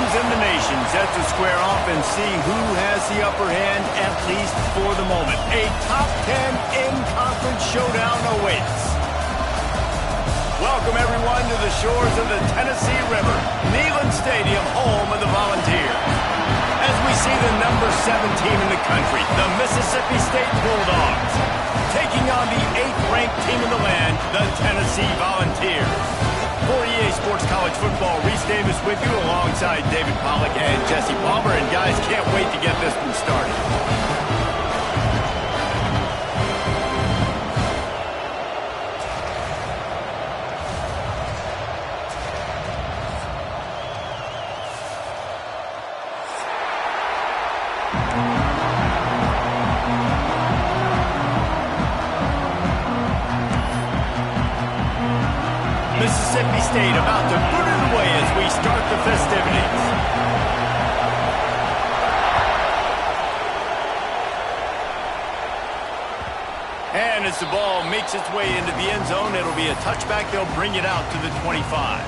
teams in the nation set to square off and see who has the upper hand, at least for the moment. A top 10 in-conference showdown awaits. Welcome, everyone, to the shores of the Tennessee River, Neyland Stadium, home of the Volunteers. As we see the number 7 team in the country, the Mississippi State Bulldogs, taking on the 8th-ranked team in the land, the Tennessee Volunteers. For EA Sports College Football, Reese Davis with you alongside David Pollack and Jesse Palmer. And guys, can't wait to get this one started. Mississippi State about to put it away as we start the festivities. And as the ball makes its way into the end zone, it'll be a touchback. They'll bring it out to the 25.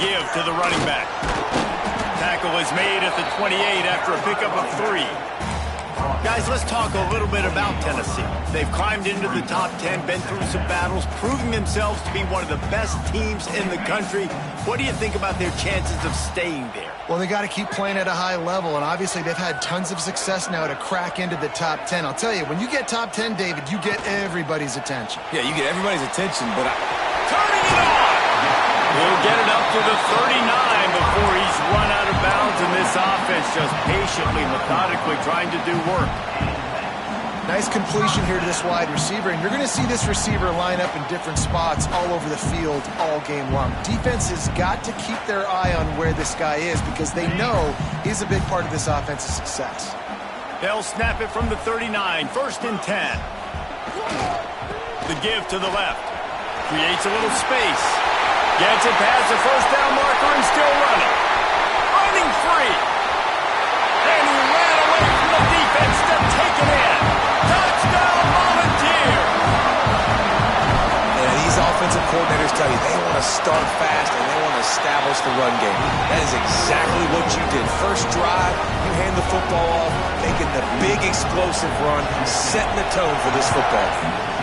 Give to the running back. Tackle is made at the 28 after a pickup of 3. Guys, let's talk a little bit about Tennessee. They've climbed into the top 10, been through some battles, proving themselves to be one of the best teams in the country. What do you think about their chances of staying there? Well, they got to keep playing at a high level, and obviously they've had tons of success now to crack into the top 10. I'll tell you, when you get top 10, David, you get everybody's attention. Yeah, you get everybody's attention, but turning it on! He'll get it up to the 39 before he's run out of bounds, and this offense just patiently, methodically trying to do work. Nice completion here to this wide receiver, and you're going to see this receiver line up in different spots all over the field all game long. Defense has got to keep their eye on where this guy is because they know he's a big part of this offense's success. They'll snap it from the 39, 1st and 10. The give to the left. Creates a little space. Gets it past the first down marker and still running. Running free. And he ran away from the defense to take it in. Touchdown Volunteers. Yeah, these offensive coordinators tell you they want to start fast and they want to establish the run game. That is exactly what you did. First drive, you hand the football off, making the big explosive run, setting the tone for this football game.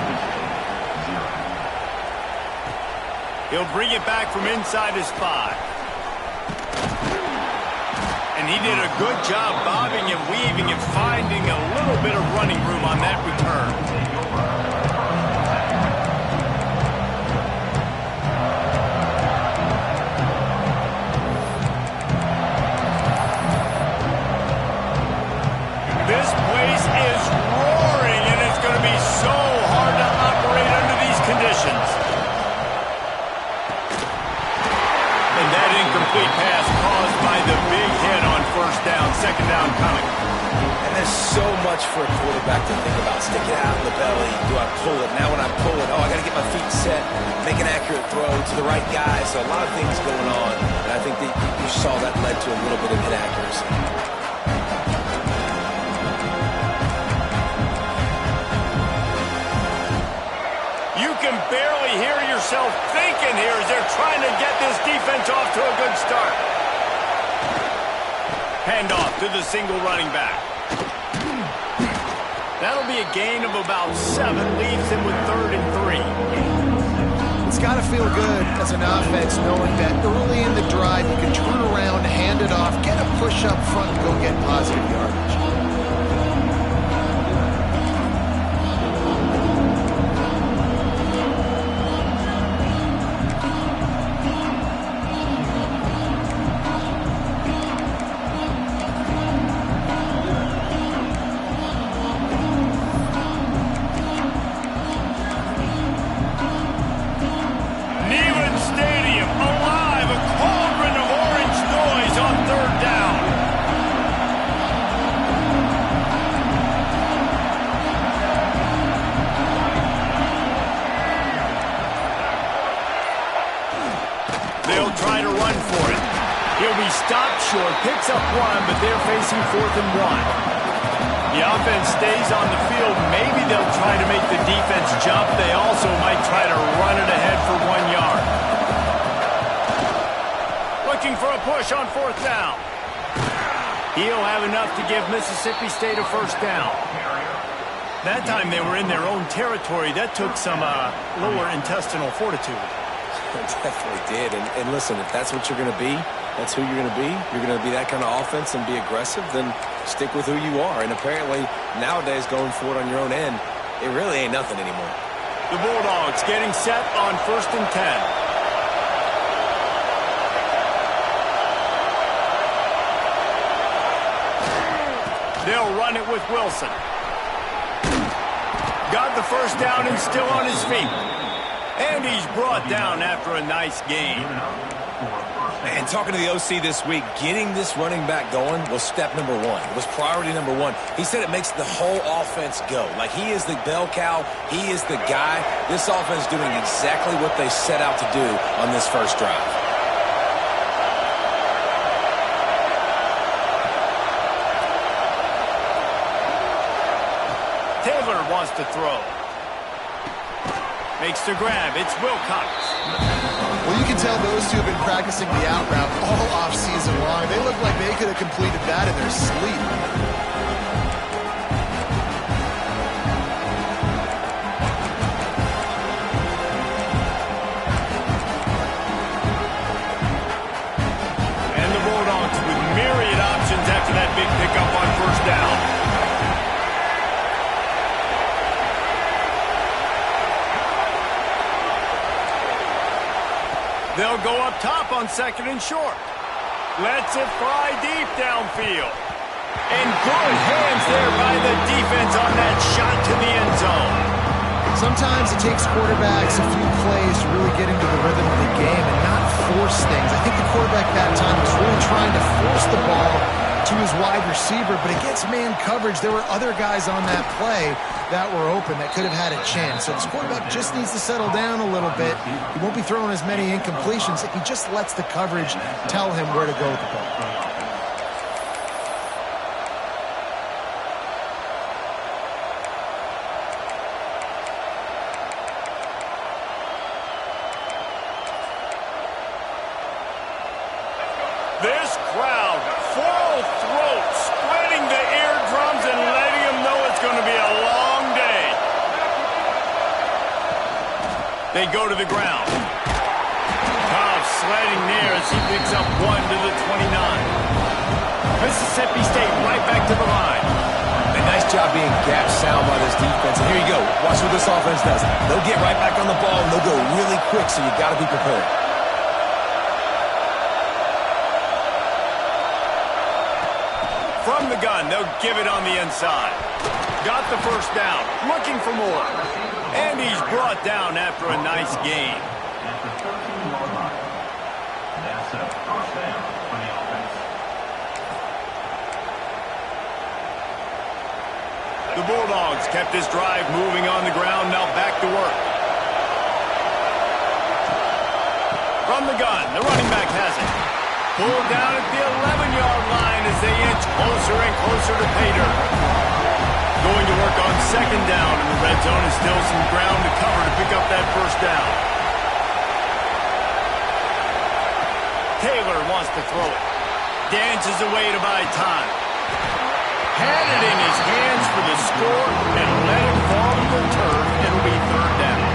He'll bring it back from inside his 5. And he did a good job bobbing and weaving and finding a little bit of running room on that return. This place is roaring, and it's going to be so hard to operate under these conditions. And that incomplete pass caused by the big hit on 1st down, 2nd down coming. And there's so much for a quarterback to think about. Stick it out in the belly. Do I pull it? Now when I pull it, I got to get my feet set, make an accurate throw to the right guy. So a lot of things going on. And I think that you saw that led to a little bit of inaccuracy. You can barely hear yourself thinking here as they're trying to get this defense off to a good start. Handoff to the single running back. That'll be a gain of about 7, leaves him with 3rd and 3. It's got to feel good as an offense knowing that early in the drive you can turn around, hand it off, get a push up front, and go get positive yardage. short, picks up one, but they're facing 4th and 1. The offense stays on the field. Maybe they'll try to make the defense jump. They also might try to run it ahead for 1 yard. Looking for a push on 4th down. He'll have enough to give Mississippi State a 1st down. That time they were in their own territory. That took some lower intestinal fortitude. It definitely did. And listen, if that's what you're going to be, that's who you're going to be. You're going to be that kind of offense and be aggressive, then stick with who you are. And apparently, nowadays, going for it on your own end, it really ain't nothing anymore. The Bulldogs getting set on 1st and 10. They'll run it with Wilson. Got the 1st down and still on his feet. And he's brought down after a nice gain. And talking to the OC this week, getting this running back going was step number 1. It was priority number 1. He said it makes the whole offense go. Like, he is the bell cow. He is the guy. This offense is doing exactly what they set out to do on this first drive. Taylor wants to throw. Makes the grab. It's Wilcox. Well, you can tell those two have been practicing the out route all off-season long. They look like they could have completed that in their sleep. And the Bulldogs with myriad options after that big pickup on 1st down. They'll go up top on 2nd and short. Lets it fly deep downfield. And good hands there by the defense on that shot to the end zone. Sometimes it takes quarterbacks a few plays to really get into the rhythm of the game and not force things. I think the quarterback that time was really trying to force the ball to his wide receiver, but against man coverage, there were other guys on that play that were open that could have had a chance. So this quarterback just needs to settle down a little bit. He won't be throwing as many incompletions if he just lets the coverage tell him where to go with the ball. This crowd, full throat, spreading the eardrums and letting them know it's going to be a long day. They go to the ground. Cobb sledding near as he picks up 1 to the 29. Mississippi State right back to the line. A nice job being gap sound by this defense. And here you go. Watch what this offense does. They'll get right back on the ball, and they'll go really quick, so you got to be prepared. From the gun, they'll give it on the inside. Got the 1st down, looking for more. And he's brought down after a nice gain. The Bulldogs kept this drive moving on the ground, now back to work. From the gun, the running back has it. Pulled down at the 11-yard line as they inch closer and closer to pay dirt. Going to work on 2nd down, and the red zone is still some ground to cover to pick up that 1st down. Taylor wants to throw it. Dances away to buy time. Had it in his hands for the score and let it fall to the turf. It'll be 3rd down.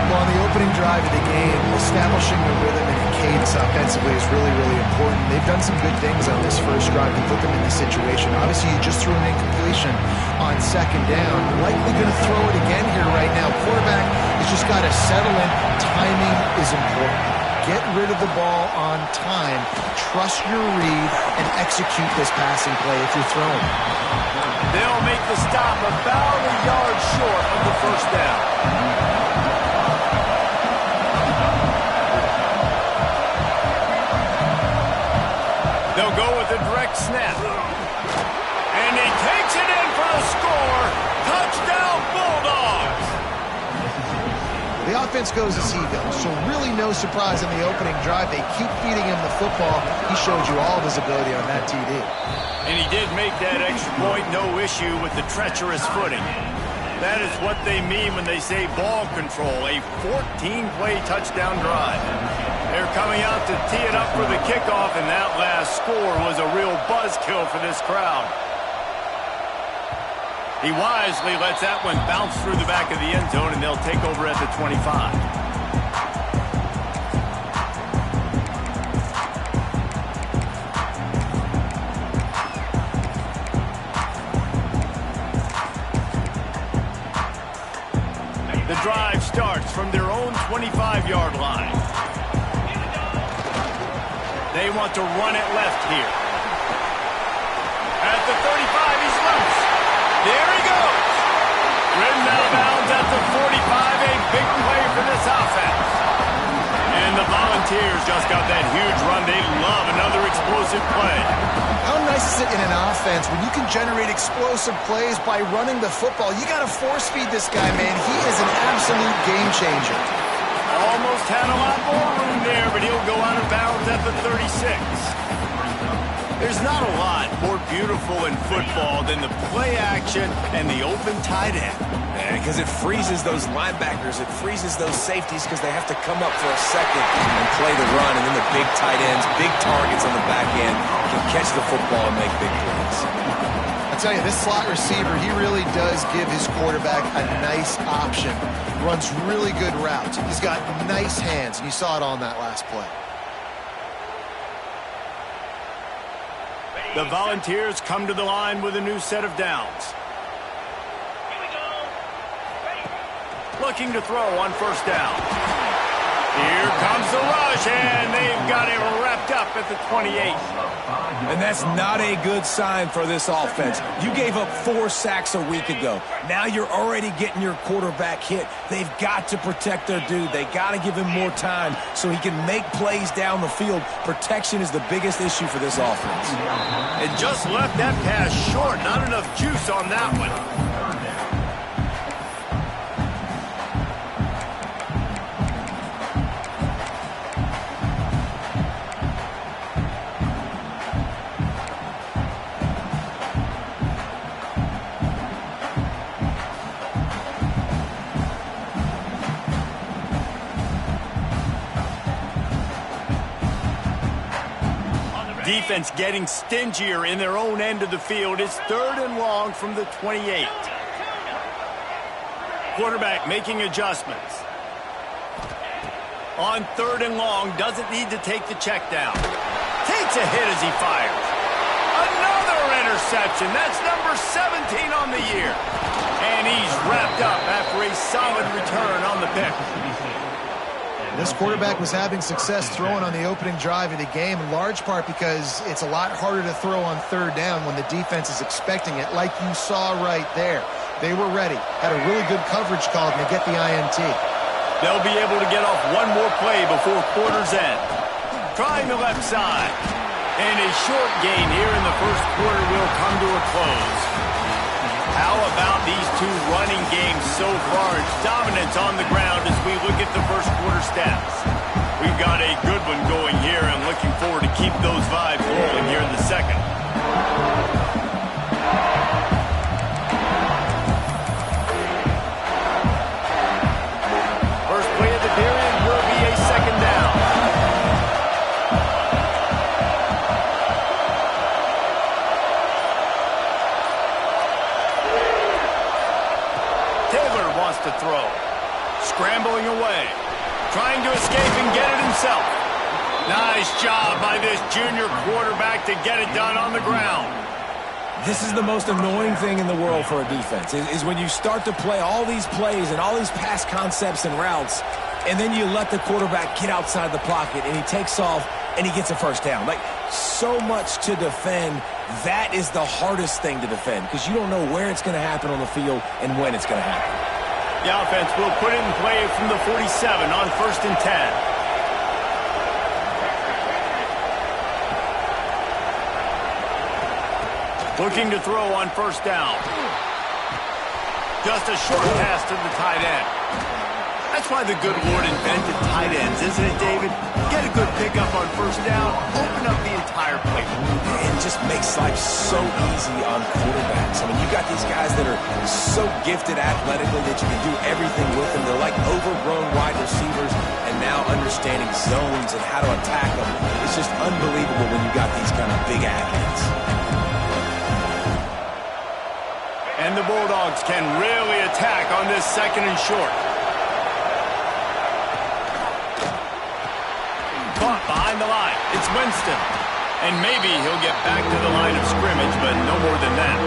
Well, on the opening drive of the game, establishing the rhythm and a cadence offensively is really, really important. They've done some good things on this first drive to put them in this situation. Obviously, you just threw an incompletion on 2nd down. Likely going to throw it again here right now. Quarterback has just got to settle in. Timing is important. Get rid of the ball on time. Trust your read and execute this passing play if you're throwing. They'll make the stop about a yard short of the 1st down. They'll go with a direct snap. And he takes it in for the score. Touchdown, Bulldogs! The defense goes as he goes. So really no surprise in the opening drive. They keep feeding him the football. He showed you all of his ability on that TD. And he did make that extra point, no issue with the treacherous footing. That is what they mean when they say ball control, a 14-play touchdown drive. They're coming out to tee it up for the kickoff, and that last score was a real buzzkill for this crowd. He wisely lets that one bounce through the back of the end zone, and they'll take over at the 25. The drive starts from their own 25-yard line. They want to run it left here. At the 35, he's loose. There he goes. Ridden out of bounds at the 45, a big play for this offense. And the Volunteers just got that huge run. They love another explosive play. How nice is it in an offense when you can generate explosive plays by running the football? You got to force feed this guy, man. He is an absolute game changer. Almost had a lot more room there, but he'll go out of bounds at the 36. There's not a lot more beautiful in football than the play action and the open tight end. Because it freezes those linebackers, it freezes those safeties because they have to come up for a second and play the run, and then the big tight ends, big targets on the back end can catch the football and make big plays. I tell you, this slot receiver, he really does give his quarterback a nice option. Runs really good routes. He's got nice hands, and you saw it on that last play. The Volunteers come to the line with a new set of downs. Looking to throw on first down. Here comes the rush, and they've got it wrapped up at the 28. And that's not a good sign for this offense. You gave up 4 sacks a week ago. Now you're already getting your quarterback hit. They've got to protect their dude. They got to give him more time so he can make plays down the field. Protection is the biggest issue for this offense. It just left that pass short. Not enough juice on that one. Defense getting stingier in their own end of the field. It's 3rd and long from the 28. Quarterback making adjustments. On 3rd and long, doesn't need to take the check down. Takes a hit as he fires. Another interception. That's number 17 on the year. And he's wrapped up after a solid return on the pick. This quarterback was having success throwing on the opening drive of the game, in large part because it's a lot harder to throw on 3rd down when the defense is expecting it, like you saw right there. They were ready, had a really good coverage call, and they get the INT. They'll be able to get off one more play before quarter's end. Trying the left side. And a short gain here in the first quarter will come to a close. How about these two running games so far? It's dominance on the ground as we look at the first quarter stats. We've got a good one going here and looking forward to keep those vibes rolling here in the second. First play of the period will be a second down. To throw. Scrambling away. Trying to escape and get it himself. Nice job by this junior quarterback to get it done on the ground. This is the most annoying thing in the world for a defense, is when you start to play all these plays and all these pass concepts and routes, and then you let the quarterback get outside the pocket, and he takes off, and he gets a first down. Like, so much to defend. That is the hardest thing to defend, because you don't know where it's going to happen on the field and when it's going to happen. The offense will put it in play from the 47 on 1st and 10. Looking to throw on first down. Just a short pass to the tight end. That's why the good Lord invented tight ends, isn't it, David? Get a good pickup on first down, open up the entire playbook. It just makes life so easy on quarterbacks. I mean, you got these guys that are so gifted athletically that you can do everything with them. They're like overgrown wide receivers, and now understanding zones and how to attack them. It's just unbelievable when you got these kind of big athletes. And the Bulldogs can really attack on this 2nd and short. Caught behind the line. It's Winston. And maybe he'll get back to the line of scrimmage, but no more than that.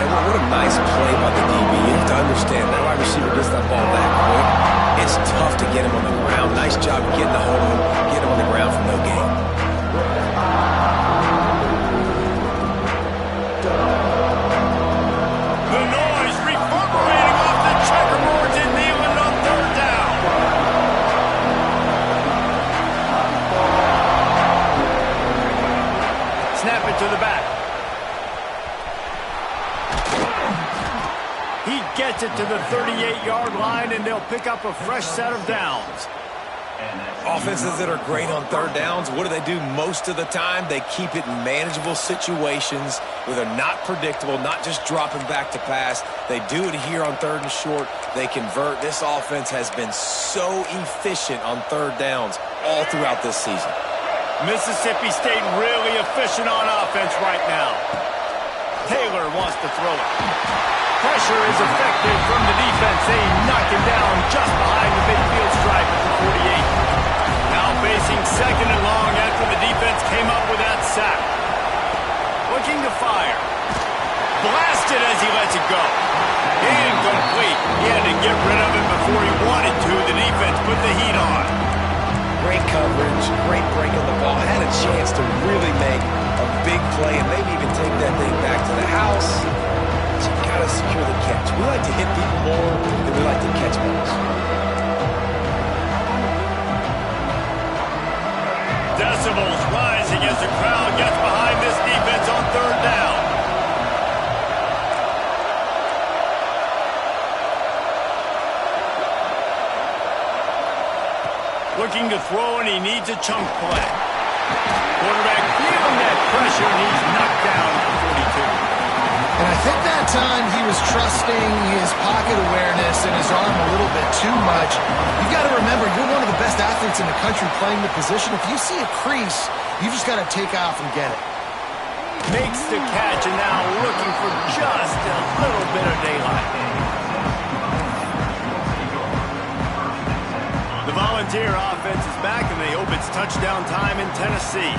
And what a nice play by the DB. You have to understand, that wide receiver gets that ball that quick. It's tough to get him on the ground. Nice job getting a hold of him, getting him on the ground for no gain. The noise reverberating off the checkerboards in Neyland on 3rd down. Snap it to the back. He gets it to the 38-yard line, and they'll pick up a fresh set of downs. Offenses that are great on 3rd downs, what do? Most of the time, they keep it in manageable situations where they're not predictable, not just dropping back to pass. They do it here on 3rd and short. They convert. This offense has been so efficient on 3rd downs all throughout this season. Mississippi State really efficient on offense right now. Taylor wants to throw it. Pressure is effective from the defense. They knock him down just behind the midfield stripe at the 48. Now facing 2nd and long after the defense came up with that sack. Looking to fire. Blasted as he lets it go. Incomplete. He had to get rid of him before he wanted to. The defense put the heat on. Great coverage, great break on the ball. Had a chance to really make a big play and maybe even take that thing back to the house. But you gotta secure the catch. We like to hit people more than we like to catch balls. Decibels rising as the crowd gets behind this defense on 3rd down. Looking to throw, and he needs a chunk play. Quarterback feeling that pressure, and he's knocked down at the 42. And I think that time he was trusting his pocket awareness and his arm a little bit too much. You've got to remember, you're one of the best athletes in the country playing the position. If you see a crease, you just got to take off and get it. Makes the catch, and now looking for just a little bit of daylight. The Volunteer offense is back, and they hope it's touchdown time in Tennessee.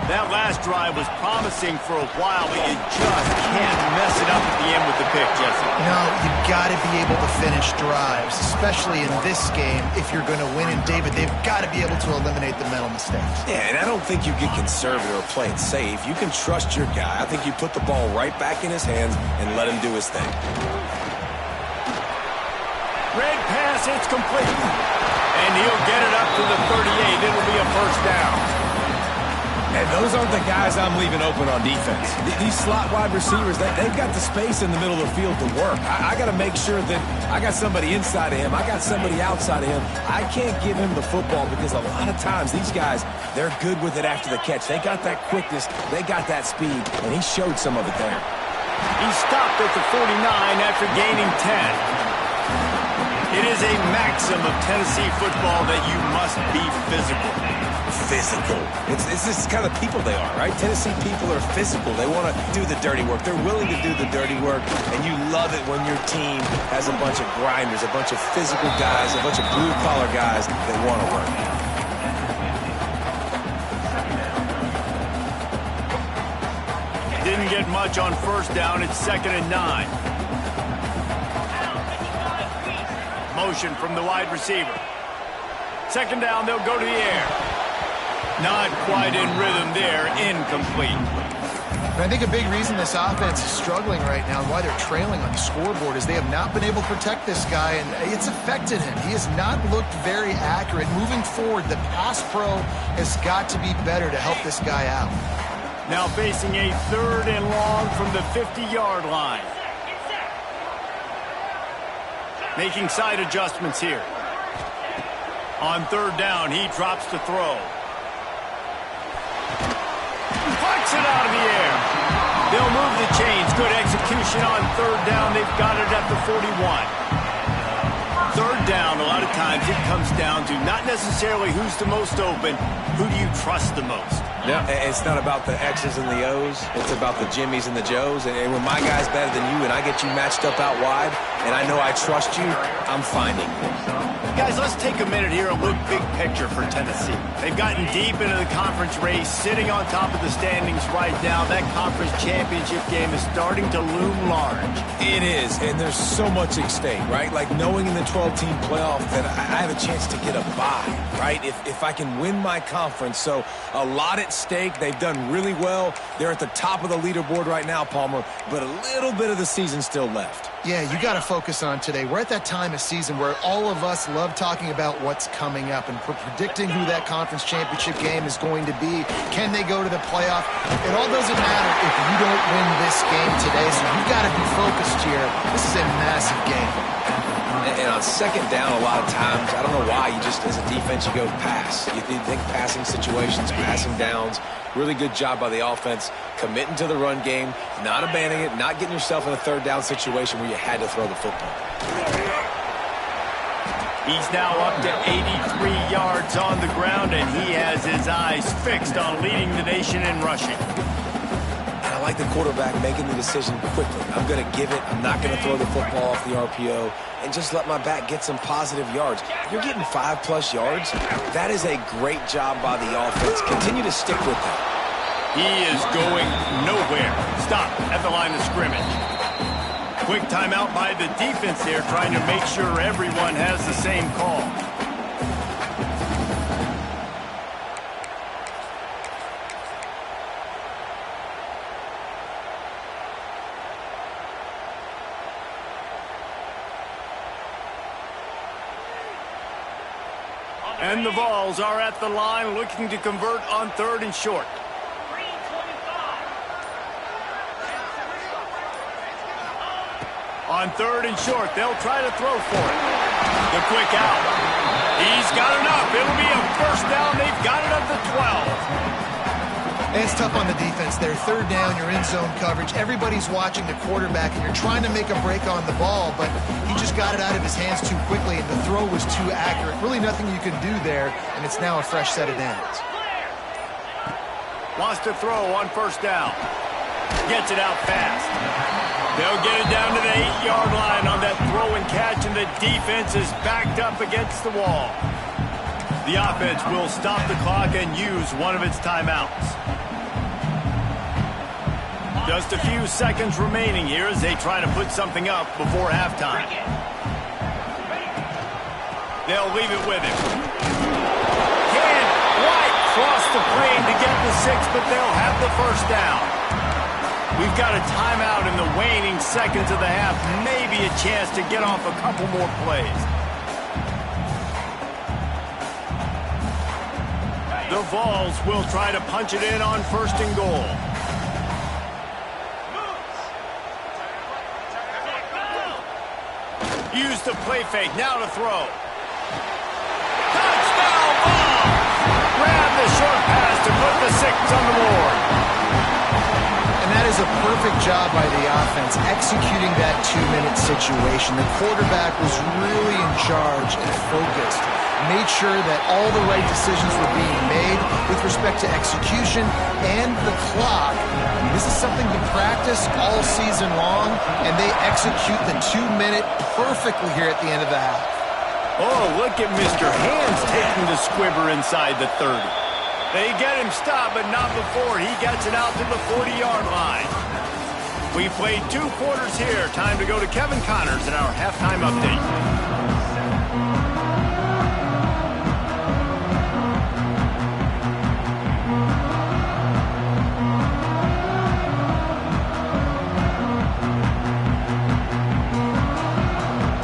That last drive was promising for a while, but you just can't mess it up at the end with the pick, Jesse. No, you've got to be able to finish drives, especially in this game if you're going to win. And, David, they've got to be able to eliminate the mental mistakes. Yeah, and I don't think you get conservative or play it safe. You can trust your guy. I think you put the ball right back in his hands and let him do his thing. Red pass, it's complete. And he'll get it up to the 38. It'll be a first down. And those aren't the guys I'm leaving open on defense. These slot wide receivers, they've got the space in the middle of the field to work. I got to make sure that I got somebody inside of him. I got somebody outside of him. I can't give him the football because a lot of times these guys, they're good with it after the catch. They got that quickness. They got that speed, and he showed some of it there. He stopped at the 49 after gaining 10. It is a maxim of Tennessee football that you must be physical. Physical. It's this kind of people they are, right? Tennessee people are physical. They want to do the dirty work. They're willing to do the dirty work, and you love it when your team has a bunch of grinders, a bunch of physical guys, a bunch of blue-collar guys that want to work. Didn't get much on first down. It's 2nd and 9. Motion from the wide receiver. 2nd down, they'll go to the air. Not quite in rhythm there. Incomplete. And I think a big reason this offense is struggling right now and why they're trailing on the scoreboard is they have not been able to protect this guy, and it's affected him. He has not looked very accurate. Moving forward, the pass pro has got to be better to help this guy out. Now facing a 3rd and long from the 50-yard line. Making side adjustments here. On third down, he drops to throw. Flicks it out of the air. They'll move the chains. Good execution on third down. They've got it at the 41. Third down, a lot of times it comes down to not necessarily who's the most open, who do you trust the most? Yeah, it's not about the X's and the O's. It's about the Jimmies and the Joes. And when my guy's better than you and I get you matched up out wide and I know I trust you, I'm finding you. Guys, let's take a minute here and look big picture for Tennessee. They've gotten deep into the conference race, sitting on top of the standings right now. That conference championship game is starting to loom large. It is, and there's so much at stake, right? Like knowing in the 12-team playoff that I have a chance to get a bye, right? If I can win my conference. So a lot at stake. They've done really well. They're at the top of the leaderboard right now, Palmer, but a little bit of the season still left. Yeah, you got to focus on today. We're at that time of season where all of us love talking about what's coming up and predicting who that conference championship game is going to be. Can they go to the playoff? It all doesn't matter if you don't win this game today, so you've got to be focused here. This is a massive game. And on second down, a lot of times, I don't know why, you just, as a defense, you go pass. You think passing situations, passing downs. Really good job by the offense, committing to the run game, not abandoning it, not getting yourself in a third down situation where you had to throw the football. He's now up to 83 yards on the ground, and he has his eyes fixed on leading the nation in rushing. And I like the quarterback making the decision quickly. I'm going to give it. I'm not going to throw the football off the RPO and just let my back get some positive yards. You're getting 5+ yards. That is a great job by the offense. Continue to stick with that. He is going nowhere. Stop at the line of scrimmage. Quick timeout by the defense there, trying to make sure everyone has the same call. And the Vols are at the line looking to convert on third and short. On third and short, they'll try to throw for it. The quick out. He's got enough. It'll be a first down. They've got it at the 12. And it's tough on the defense there. Third down, you're in zone coverage. Everybody's watching the quarterback, and you're trying to make a break on the ball, but he just got it out of his hands too quickly, and the throw was too accurate. Really nothing you can do there, and it's now a fresh set of downs. Wants to throw on first down. Gets it out fast. They'll get it down to the 8-yard line on that throw and catch, and the defense is backed up against the wall. The offense will stop the clock and use one of its timeouts. Just a few seconds remaining here as they try to put something up before halftime. They'll leave it with him. Can White cross the plane to get the 6, but they'll have the first down. We've got a timeout in the waning seconds of the half. Maybe a chance to get off a couple more plays. The Vols will try to punch it in on first and goal. Use the play fake. Now to throw. Touchdown Vols! Grab the short pass to put the 6 on the board. And that is a perfect job by the offense, executing that 2-minute situation. The quarterback was really in charge and focused. Made sure that all the right decisions were being made with respect to execution and the clock. I mean, this is something to practice all season long, and they execute the 2-minute perfectly here at the end of the half. Oh, look at Mr. Hands taking the squibber inside the 30. They get him stopped, but not before he gets it out to the 40-yard line. We played 2 quarters here. Time to go to Kevin Connors in our halftime update.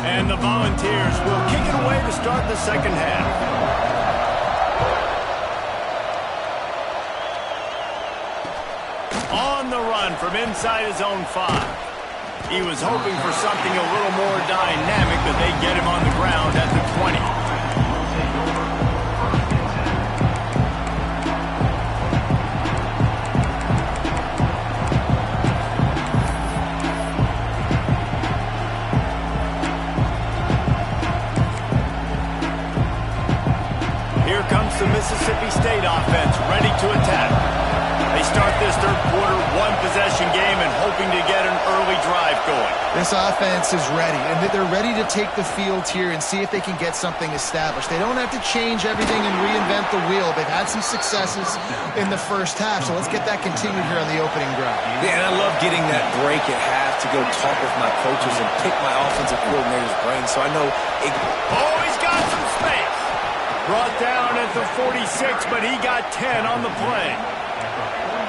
And the Volunteers will kick it away to start the second half. On the run from inside his own 5. He was hoping for something a little more dynamic, but they get him on the ground at the 20. Here comes the Mississippi State offense, ready to attack. They start this third quarter one-possession game and hoping to get an early drive going. This offense is ready, and they're ready to take the field here and see if they can get something established. They don't have to change everything and reinvent the wheel. They've had some successes in the first half, so let's get that continued here on the opening drive. Yeah, and I love getting that break at half to go talk with my coaches and pick my offensive coordinator's brain, so I know Oh, he's got some space. Brought down at the 46, but he got 10 on the play.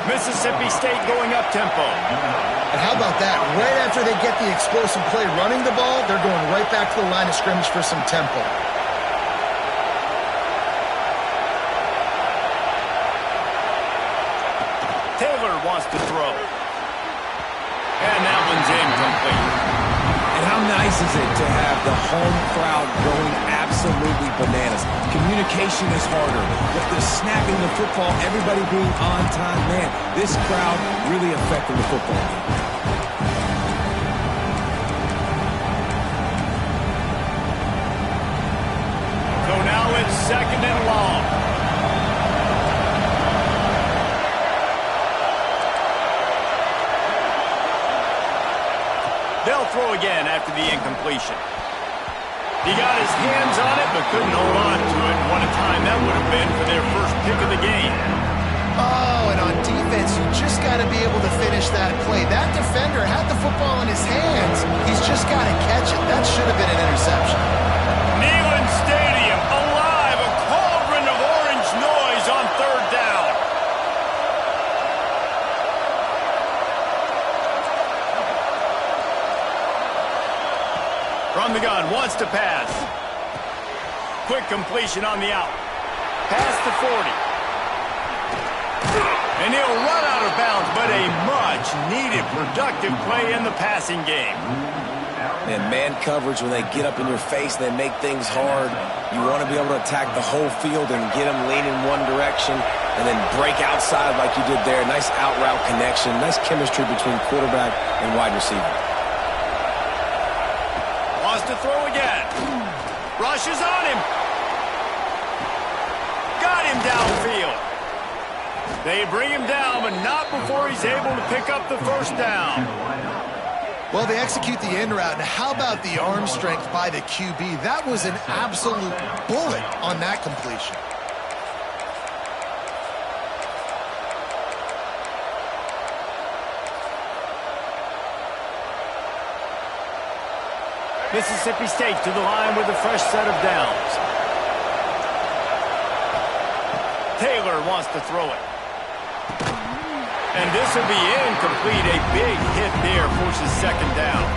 Mississippi State going up tempo. And how about that? Right after they get the explosive play running the ball, they're going right back to the line of scrimmage for some tempo. Taylor wants to throw. And that one's incomplete. And how nice is it to have the home crowd going absolutely bananas? Communication is harder, but the snapping the football, everybody being on time, man, this crowd really affecting the football game. So now it's second and long. They'll throw again after the incompletion. He got his hands on it, but couldn't hold on to it. What a time that would have been for their first pick of the game. Oh, and on defense, you just got to be able to finish that play. That defender had the football in his hands. He's just got to catch it. That should have been an interception. Neyland Stadium alive, a cauldron of orange noise on third down. From the gun, wants to pass. Quick completion on the out. Past the 40. And he'll run out of bounds, but a much-needed productive play in the passing game. And man coverage, when they get up in your face, they make things hard. You want to be able to attack the whole field and get them leaning one direction and then break outside like you did there. Nice out route connection, nice chemistry between quarterback and wide receiver. To throw again. Rushes on him. Got him downfield. They bring him down, but not before he's able to pick up the first down. Well, they execute the end route, and how about the arm strength by the QB? That was an absolute bullet on that completion. Mississippi State to the line with a fresh set of downs. Taylor wants to throw it. And this will be incomplete. A big hit there forces second down.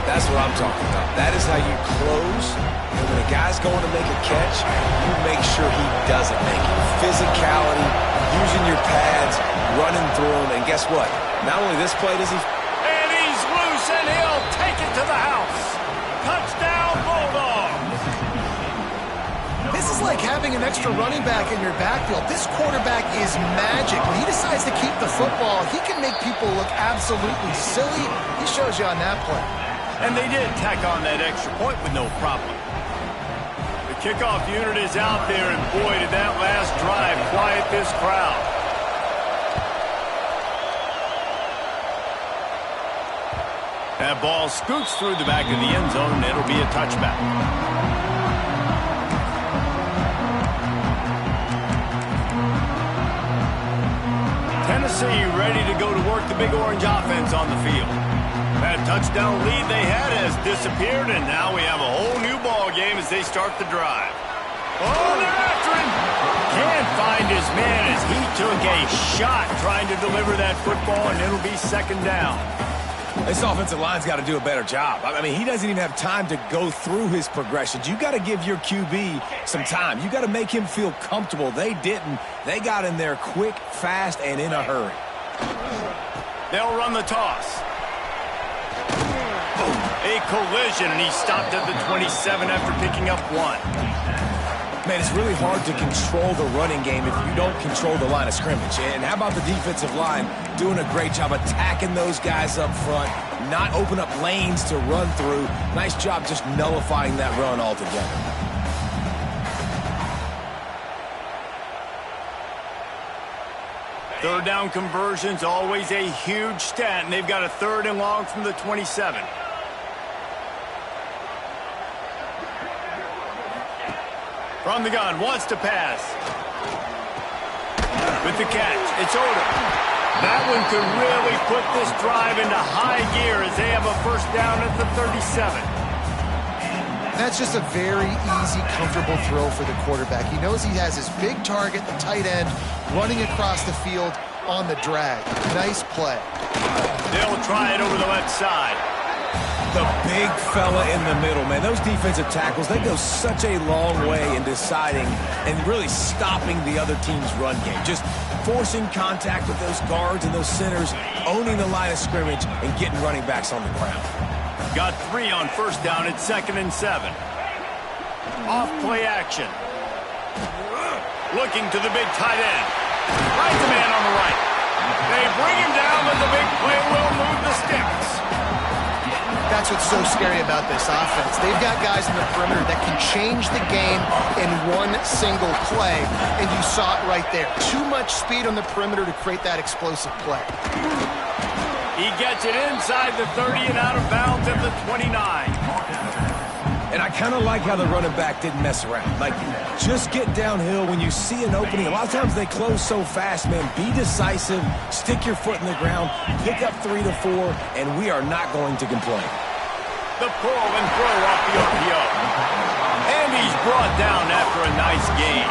That's what I'm talking about. That is how you close. And when a guy's going to make a catch, you make sure he doesn't make it. Physicality, using your pads, running through them. And guess what? Not only this play does he... And he's loose, and he'll take it to the house. Touchdown, Bulldogs! This is like having an extra running back in your backfield. This quarterback is magic. When he decides to keep the football, he can make people look absolutely silly. He shows you on that play. And they did tack on that extra point with no problem. The kickoff unit is out there, and boy, did that last drive quiet this crowd. That ball scoots through the back of the end zone, and it'll be a touchback. Tennessee ready to go to work the Big Orange offense on the field. That touchdown lead they had has disappeared, and now we have a whole new ball game as they start the drive. Oh, they're after him! Can't find his man as he took a shot trying to deliver that football, and it'll be second down. This offensive line's got to do a better job. I mean, he doesn't even have time to go through his progressions. You got to give your QB some time. You got to make him feel comfortable. They didn't. They got in there quick, fast, and in a hurry. They'll run the toss. A collision, and he stopped at the 27 after picking up 1. Man, it's really hard to control the running game if you don't control the line of scrimmage. And how about the defensive line doing a great job attacking those guys up front, not open up lanes to run through. Nice job just nullifying that run altogether. Third down conversion's always a huge stat, and they've got a 3rd and long from the 27. From the gun, wants to pass. With the catch, it's Odom. That one could really put this drive into high gear as they have a 1st down at the 37. That's just a very easy, comfortable throw for the quarterback. He knows he has his big target, the tight end, running across the field on the drag. Nice play. They'll try it over the left side. The big fella in the middle, man. Those defensive tackles, they go such a long way in deciding and really stopping the other team's run game. Just forcing contact with those guards and those centers, owning the line of scrimmage, and getting running backs on the ground. Got 3 on 1st down at 2nd and 7. Off play action. Looking to the big tight end. Finds the man on the right. They bring him down, but the big play will move the sticks. That's what's so scary about this offense. They've got guys in the perimeter that can change the game in one single play, and you saw it right there. Too much speed on the perimeter to create that explosive play. He gets it inside the 30 and out of bounds at the 29. And I kind of like how the running back didn't mess around. Like, just get downhill when you see an opening. A lot of times they close so fast, man. Be decisive, stick your foot in the ground, pick up 3 to 4, and we are not going to complain. The pull and throw off the RPO. And he's brought down after a nice gain.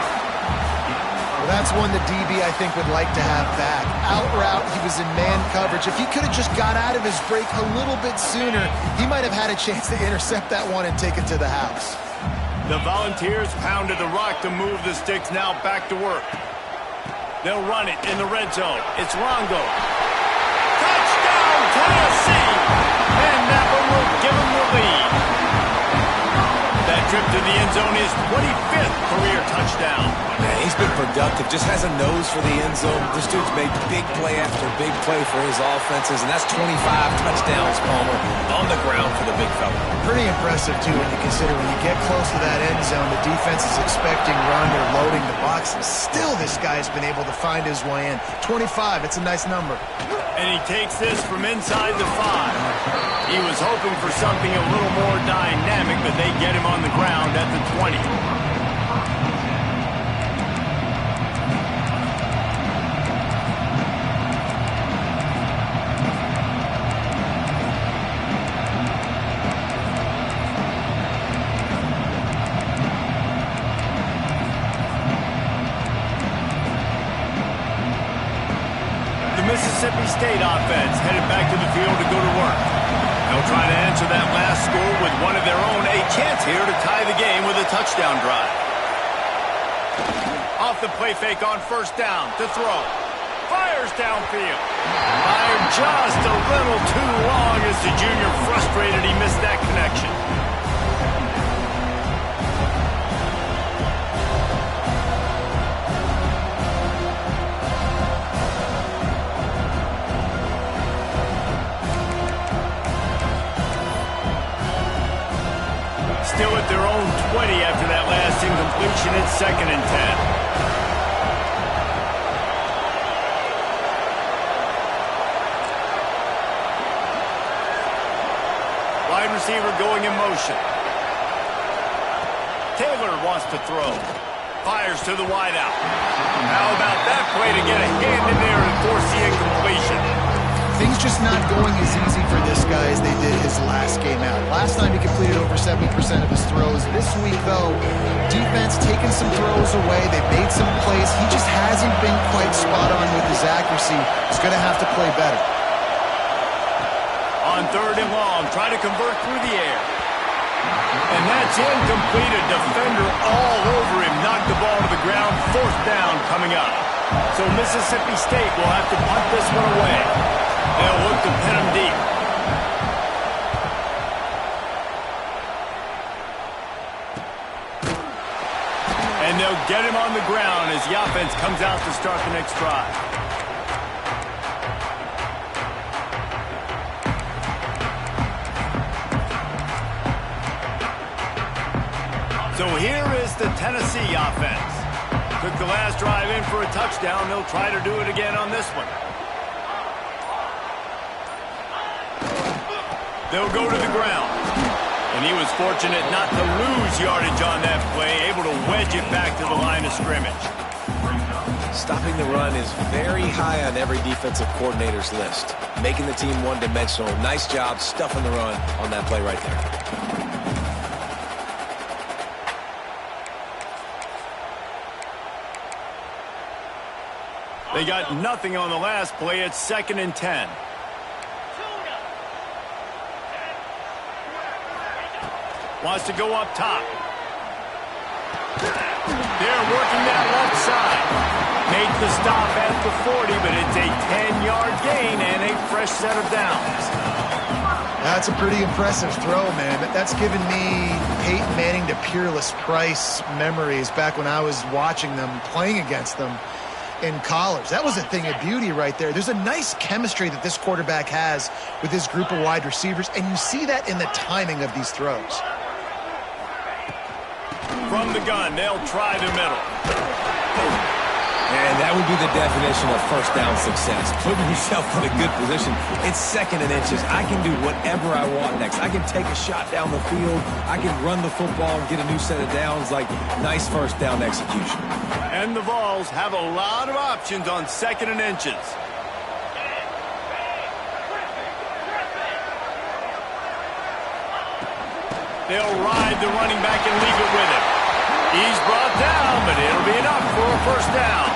Well, that's one the DB, I think, would like to have back. Out route, he was in man coverage. If he could have just got out of his break a little bit sooner, he might have had a chance to intercept that one and take it to the house. The Volunteers pounded the rock to move the sticks, now back to work. They'll run it in the red zone. It's Longo. Touchdown, Tennessee! And that one will give them the lead. That trip to the end zone is 25th career touchdown. Man, he's been productive, just has a nose for the end zone. This dude's made big play after big play for his offenses, and that's 25 touchdowns, Palmer, on the ground for the big fella. Pretty impressive, too, when you consider when you get close to that end zone, the defense is expecting run or loading the box, and still this guy's been able to find his way in. 25, it's a nice number. And he takes this from inside the 5. He was hoping for something a little more dynamic, but they get him on the ground at the 20. Mississippi State offense headed back to the field to go to work. They'll try to answer that last score with one of their own. A chance here to tie the game with a touchdown drive. Off the play fake on 1st down to throw. Fires downfield. Fired just a little too long as the junior frustrated he missed that connection. Still at their own 20 after that last incompletion. It's 2nd and 10. Wide receiver going in motion. Taylor wants to throw. Fires to the wideout. How about that play to get a hand in there and force the incompletion? Things just not going as easy for this guy as they did his last game out. Last time he completed over 70% of his throws. This week, though, defense taking some throws away. They've made some plays. He just hasn't been quite spot on with his accuracy. He's going to have to play better. On 3rd and long, try to convert through the air. And that's incomplete. A defender all over him. Knocked the ball to the ground. 4th down coming up. So Mississippi State will have to punt this one away. They'll look to pin him deep. And they'll get him on the ground as the offense comes out to start the next drive. So here is the Tennessee offense. Took the last drive in for a touchdown. They'll try to do it again on this one. They'll go to the ground. And he was fortunate not to lose yardage on that play, able to wedge it back to the line of scrimmage. Stopping the run is very high on every defensive coordinator's list. Making the team one-dimensional. Nice job stuffing the run on that play right there. They got nothing on the last play. It's 2nd and 10. Wants to go up top. They're working that left side. Made the stop at the 40, but it's a 10-yard gain and a fresh set of downs. That's a pretty impressive throw, man. That's given me Peyton Manning to Peerless Price memories back when I was watching them, playing against them in college. That was a thing of beauty right there. There's a nice chemistry that this quarterback has with his group of wide receivers, and you see that in the timing of these throws. From the gun, they'll try the middle. And that would be the definition of first down success. Putting yourself in a good position. It's 2nd and inches. I can do whatever I want next. I can take a shot down the field. I can run the football and get a new set of downs. Like, nice first down execution. And the Vols have a lot of options on 2nd and inches. They'll ride the running back and leave it with him. He's brought down, but it'll be enough for a first down.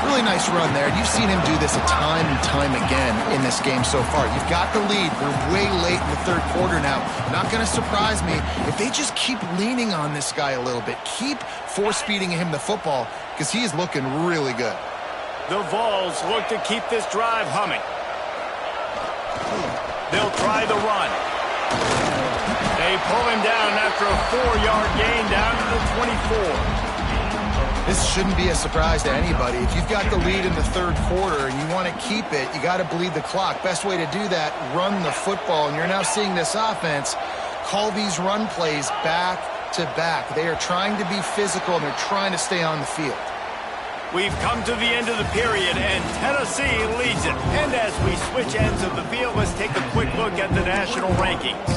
Really nice run there. You've seen him do this a time and time again in this game so far. You've got the lead. We're way late in the 3rd quarter now. Not going to surprise me if they just keep leaning on this guy a little bit. Keep force-feeding him the football because he is looking really good. The Vols look to keep this drive humming. They'll try the run. They pull him down after a 4-yard gain down to the 24. This shouldn't be a surprise to anybody. If you've got the lead in the 3rd quarter and you want to keep it, you got to bleed the clock. Best way to do that, run the football. And you're now seeing this offense call these run plays back to back. They are trying to be physical and they're trying to stay on the field. We've come to the end of the period, and Tennessee leads it. And as we switch ends of the field, let's take a quick look at the national rankings.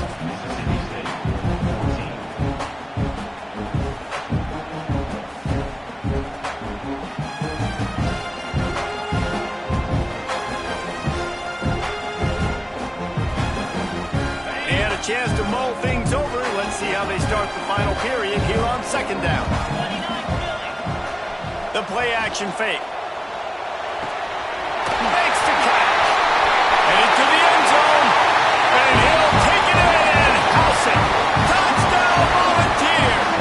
And a chance to mull things over. Let's see how they start the final period here on 2nd down. The play-action fake. Makes the catch. And into the end zone. And he'll take it in and house it. Touchdown, Volunteers.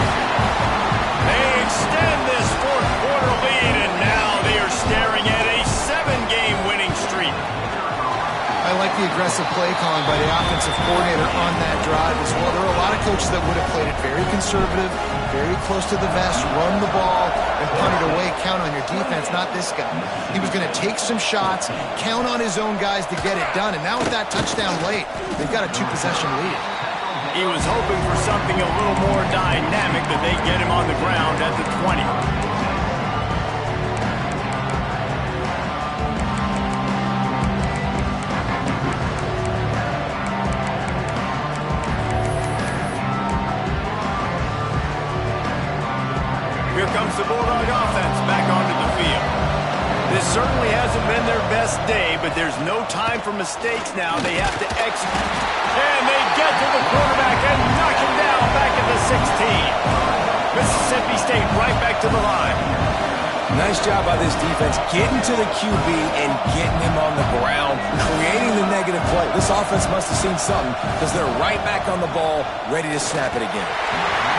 They extend this 4th quarter lead, and now they are staring at a 7-game winning streak. I like the aggressive play calling by the offensive coordinator on that drive as well. There are a lot of coaches that would have played it very conservative, very close to the vest, run the ball, and punt it away, count on your defense, not this guy. He was going to take some shots, count on his own guys to get it done, and now with that touchdown late, they've got a 2-possession lead. He was hoping for something a little more dynamic, but they get him on the ground at the 20. Here comes the Bulldog offense back onto the field. This certainly hasn't been their best day, but there's no time for mistakes now. They have to execute. And they get to the quarterback and knock him down back at the 16. Mississippi State right back to the line. Nice job by this defense getting to the QB and getting him on the ground, creating the negative play. This offense must have seen something because they're right back on the ball, ready to snap it again.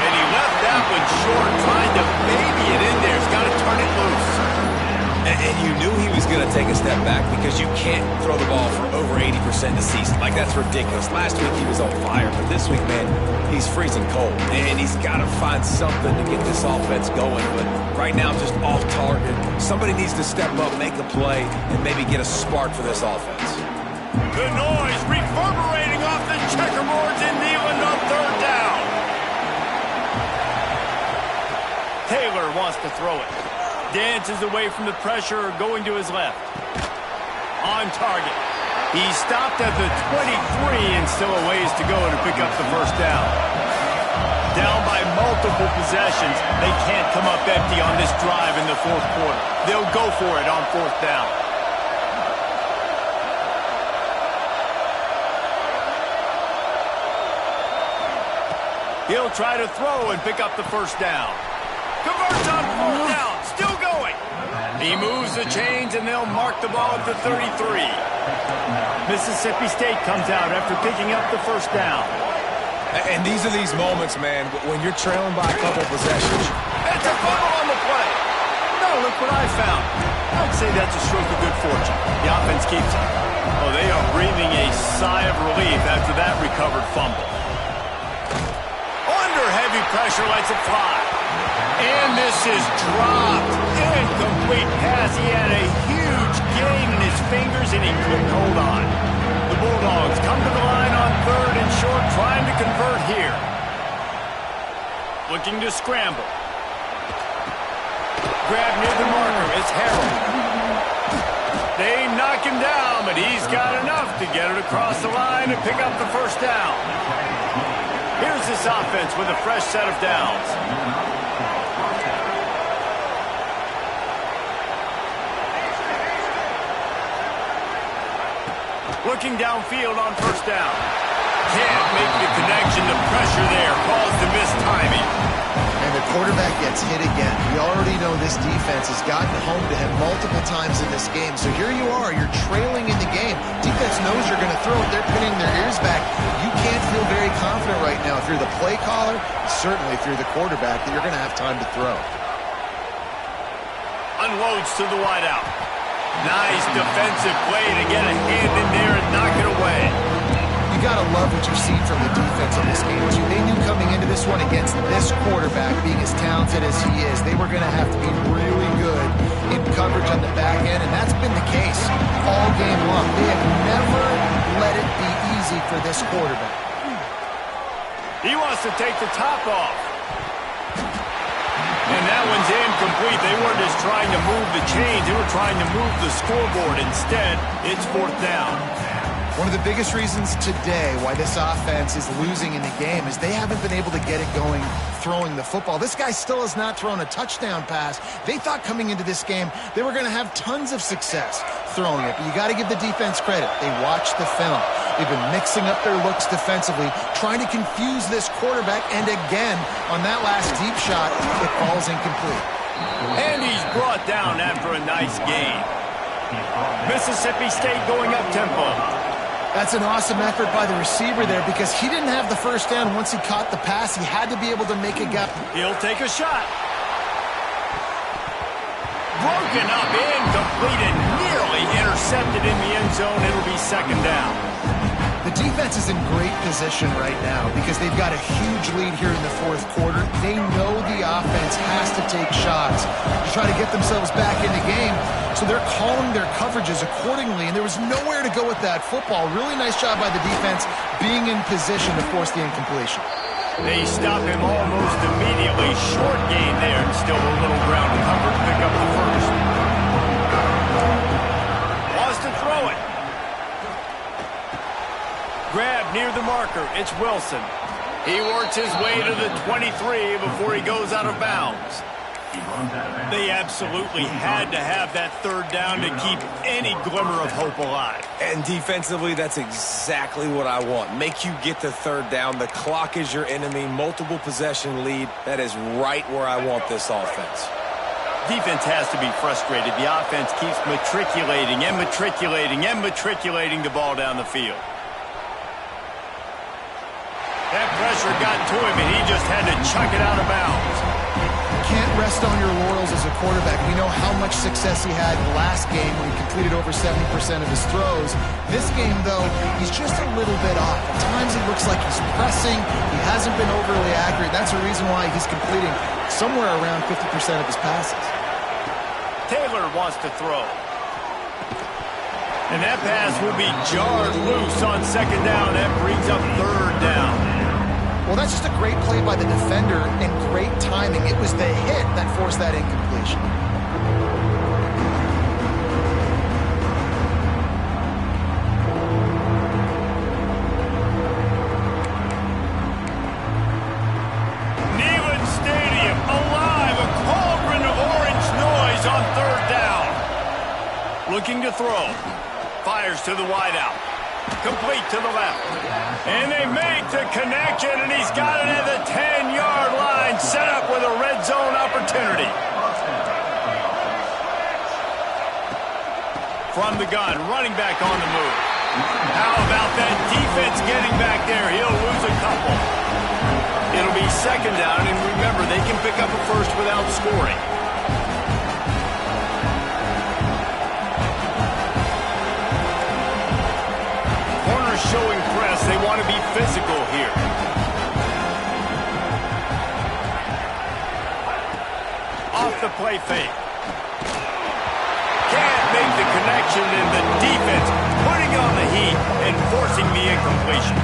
And he left that one short, trying to baby it in there. He's got to turn it loose. And you knew he was going to take a step back because you can't throw the ball for over 80% this season. Like, that's ridiculous. Last week he was on fire, but this week, man, he's freezing cold. And he's got to find something to get this offense going. But right now, just off target. Somebody needs to step up, make a play, and maybe get a spark for this offense. The noise reverberating off the checkerboards in Neyland on third down. Taylor wants to throw it. Dances away from the pressure, going to his left. On target. He stopped at the 23 and still a ways to go to pick up the first down. Down by multiple possessions, they can't come up empty on this drive in the fourth quarter. They'll go for it on fourth down. He'll try to throw and pick up the first down. Converts on fourth down, still going. He moves the chains and they'll mark the ball at the 33. Mississippi State comes out after picking up the first down. And these are these moments, man, when you're trailing by a couple possessions. It's a fumble on the play. No, look what I found. I'd say that's a stroke of good fortune. The offense keeps it. Oh, they are breathing a sigh of relief after that recovered fumble. Under heavy pressure, lets it fly. And this is dropped. Incomplete pass. He had a huge gain in his fingers and he couldn't hold on. The Bulldogs come to the line on third and short, trying to convert here. Looking to scramble. Grab near the marker. It's Harrell. They knock him down, but he's got enough to get it across the line and pick up the first down. Here's this offense with a fresh set of downs. Looking downfield on first down. Can't make the connection. The pressure there caused the missed timing. And the quarterback gets hit again. We already know this defense has gotten home to him multiple times in this game. So here you are. You're trailing in the game. Defense knows you're going to throw it. They're pinning their ears back. You can't feel very confident right now if you're the play caller, certainly if you're the quarterback, that you're going to have time to throw. Unloads to the wideout. Nice defensive play to get a hand in there and knock it away. You got to love what you've seen from the defense in this game, too. They knew coming into this one against this quarterback, being as talented as he is, they were going to have to be really good in coverage on the back end, and that's been the case all game long. They have never let it be easy for this quarterback. He wants to take the top off. And that one's incomplete. They weren't just trying to move the chains. They were trying to move the scoreboard. Instead, it's fourth down. One of the biggest reasons today why this offense is losing in the game is they haven't been able to get it going throwing the football. This guy still has not thrown a touchdown pass. They thought coming into this game they were going to have tons of success throwing it, but you got to give the defense credit. They watched the film. They've been mixing up their looks defensively, trying to confuse this quarterback, and again, on that last deep shot, it falls incomplete. And he's brought down after a nice gain. Mississippi State going up tempo. That's an awesome effort by the receiver there because he didn't have the first down once he caught the pass. He had to be able to make a gap. He'll take a shot. Broken up, incomplete, and nearly intercepted in the end zone. It'll be second down. The defense is in great position right now because they've got a huge lead here in the fourth quarter. They know the offense has to take shots to try to get themselves back in the game, so they're calling their coverages accordingly, and there was nowhere to go with that football. Really nice job by the defense being in position to force the incompletion. They stop him almost immediately. Short gain there, and still a little ground cover to pick up the first. Wants to throw it. Grab near the marker. It's Wilson. He works his way to the 23 before he goes out of bounds. They absolutely had to have that third down to keep any glimmer of hope alive. And defensively, that's exactly what I want. Make you get the third down. The clock is your enemy. Multiple possession lead. That is right where I want this offense. Defense has to be frustrated. The offense keeps matriculating and matriculating and matriculating the ball down the field. That pressure got to him, and he just had to chuck it out of bounds. can't rest on your laurels as a quarterback. We know how much success he had last game when he completed over 70% of his throws. This game, though, he's just a little bit off. At times it looks like he's pressing. He hasn't been overly accurate. That's the reason why he's completing somewhere around 50% of his passes. Taylor wants to throw. And that pass will be jarred loose on second down. That brings up third down. Well, that's just a great play by the defender and great timing. It was the hit that forced that incompletion. Neyland Stadium alive, a cauldron of orange noise on third down. Looking to throw. Fires to the wideout. Complete to the left. And they make the connection, and he's got it at the 10-yard line, set up with a red zone opportunity. From the gun, running back on the move. How about that defense getting back there? He'll lose a couple. It'll be second down, and remember, they can pick up a first without scoring. Showing press. They want to be physical here. Off the play fake. Can't make the connection, and the defense putting on the heat and forcing the incompletion.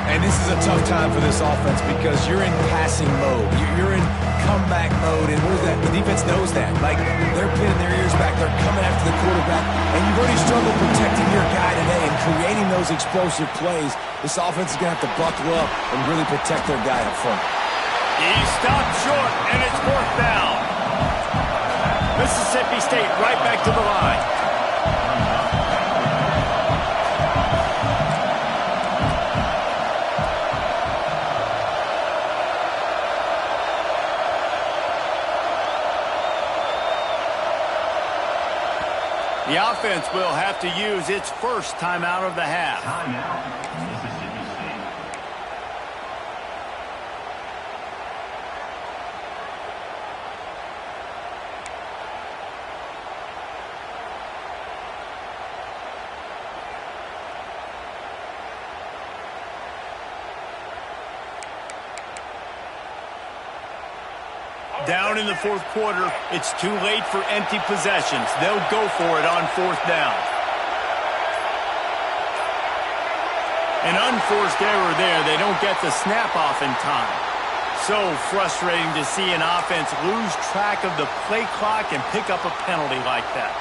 And this is a tough time for this offense because you're in passing mode. You're in comeback mode, and the defense knows that. Like, they're pinning their ears back. They're coming after the quarterback, and you've already struggled protecting your guy today and creating those explosive plays. This offense is going to have to buckle up and really protect their guy up front. He stopped short, and it's fourth down. Mississippi State right back to the line. The offense will have to use its first timeout of the half. Mississippi State. Down in the fourth quarter, it's too late for empty possessions. They'll go for it on fourth down. An unforced error there. They don't get the snap off in time. So frustrating to see an offense lose track of the play clock and pick up a penalty like that.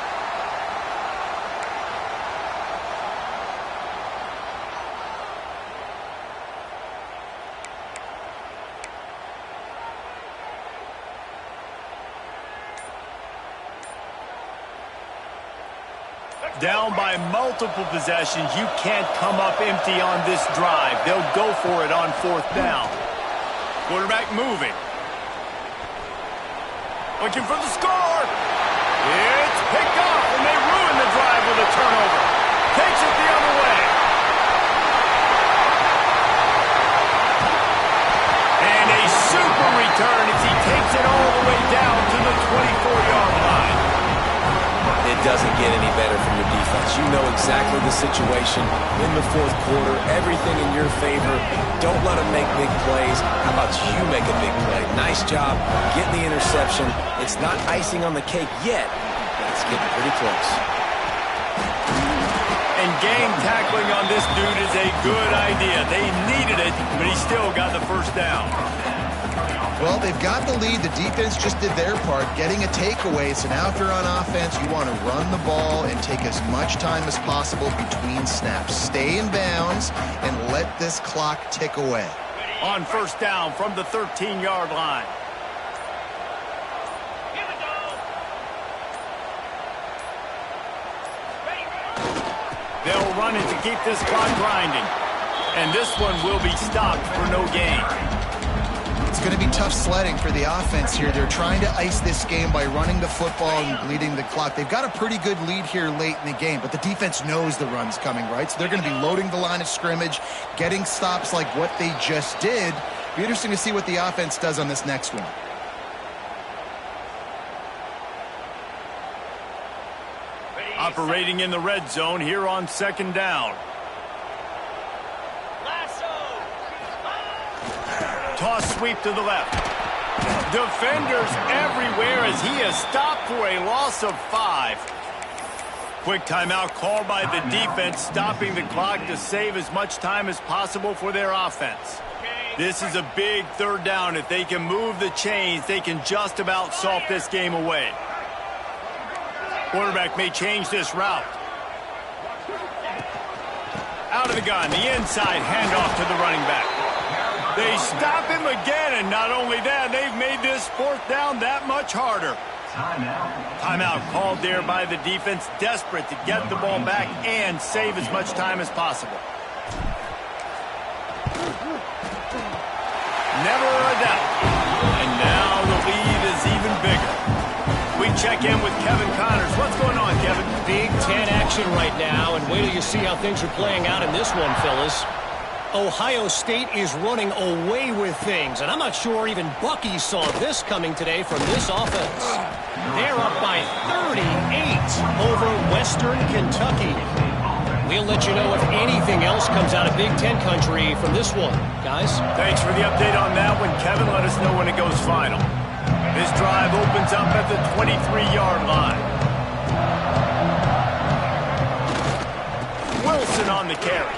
Down by multiple possessions, you can't come up empty on this drive. They'll go for it on fourth down. Quarterback moving. Looking for the score. It's picked off, and they ruin the drive with a turnover. Takes it the other way. And a super return as he takes it all the way down to the 24-yard line. It doesn't get any better from your defense. You know exactly the situation in the fourth quarter. Everything in your favor. Don't let them make big plays. How about you make a big play? Nice job getting the interception. It's not icing on the cake yet, but it's getting pretty close. And game tackling on this dude is a good idea. They needed it, but he still got the first down. Well, they've got the lead. The defense just did their part, getting a takeaway. So now if you're on offense, you want to run the ball and take as much time as possible between snaps. Stay in bounds and let this clock tick away. On first down from the 13-yard line. They'll run it to keep this clock grinding. And this one will be stopped for no gain. It's going to be tough sledding for the offense here. They're trying to ice this game by running the football and bleeding the clock. They've got a pretty good lead here late in the game, but the defense knows the run's coming, right? So they're going to be loading the line of scrimmage, getting stops like what they just did. Be interesting to see what the offense does on this next one. Operating in the red zone here on second down. Toss sweep to the left. Defenders everywhere as he is stopped for a loss of 5. Quick timeout called by the defense, stopping the clock to save as much time as possible for their offense. This is a big third down. If they can move the chains, they can just about salt this game away. Quarterback may change this route. Out of the gun, the inside handoff to the running back. They stop him again, and not only that, they've made this fourth down that much harder. Timeout called there by the defense, desperate to get the ball back and save as much time as possible. Never a doubt. And now the lead is even bigger. We check in with Kevin Connors. What's going on, Kevin? Big Ten action right now, and wait till you see how things are playing out in this one, fellas. Ohio State is running away with things, and I'm not sure even Bucky saw this coming today from this offense. They're up by 38 over Western Kentucky. We'll let you know if anything else comes out of Big Ten country from this one, guys. Thanks for the update on that one, Kevin. Let us know when it goes final. This drive opens up at the 23-yard line. Wilson on the carry.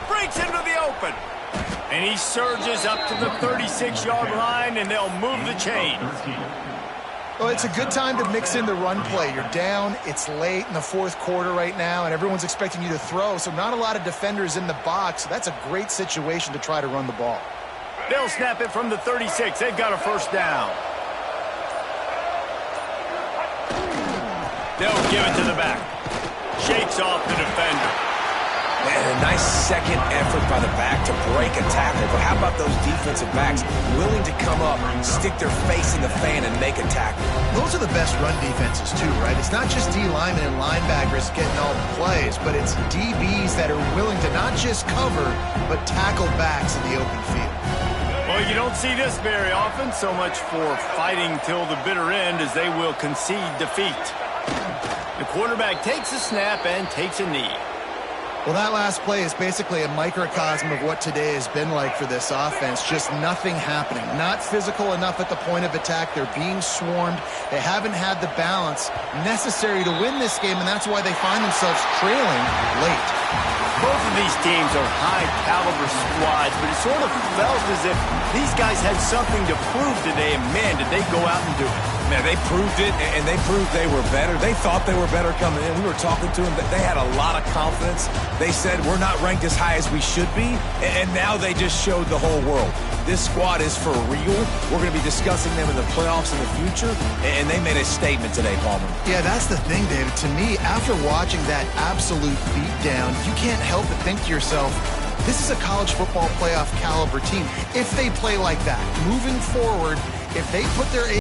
Breaks into the open. And he surges up to the 36-yard line, and they'll move the chains. Well, it's a good time to mix in the run play. You're down, it's late in the fourth quarter right now, and everyone's expecting you to throw, so not a lot of defenders in the box. So that's a great situation to try to run the ball. They'll snap it from the 36. They've got a first down. They'll give it to the back. Shakes off the defender. And a nice second effort by the back to break a tackle. But how about those defensive backs willing to come up, stick their face in the fan, and make a tackle? Those are the best run defenses, too, right? It's not just D linemen and linebackers getting all the plays, but it's DBs that are willing to not just cover, but tackle backs in the open field. Well, you don't see this very often. So much for fighting till the bitter end as they will concede defeat. The quarterback takes a snap and takes a knee. Well, that last play is basically a microcosm of what today has been like for this offense. Just nothing happening. Not physical enough at the point of attack. They're being swarmed. They haven't had the balance necessary to win this game, and that's why they find themselves trailing late. Both of these teams are high-caliber squads, but it sort of felt as if these guys had something to prove today, and man, did they go out and do it. Man, they proved it, and they proved they were better. They thought they were better coming in. We were talking to them. They had a lot of confidence. They said, we're not ranked as high as we should be, and now they just showed the whole world. This squad is for real. We're going to be discussing them in the playoffs in the future, and they made a statement today, Palmer. Yeah, that's the thing, David. To me, after watching that absolute beatdown, you can't help but think to yourself, this is a college football playoff caliber team. If they play like that, moving forward, if they put their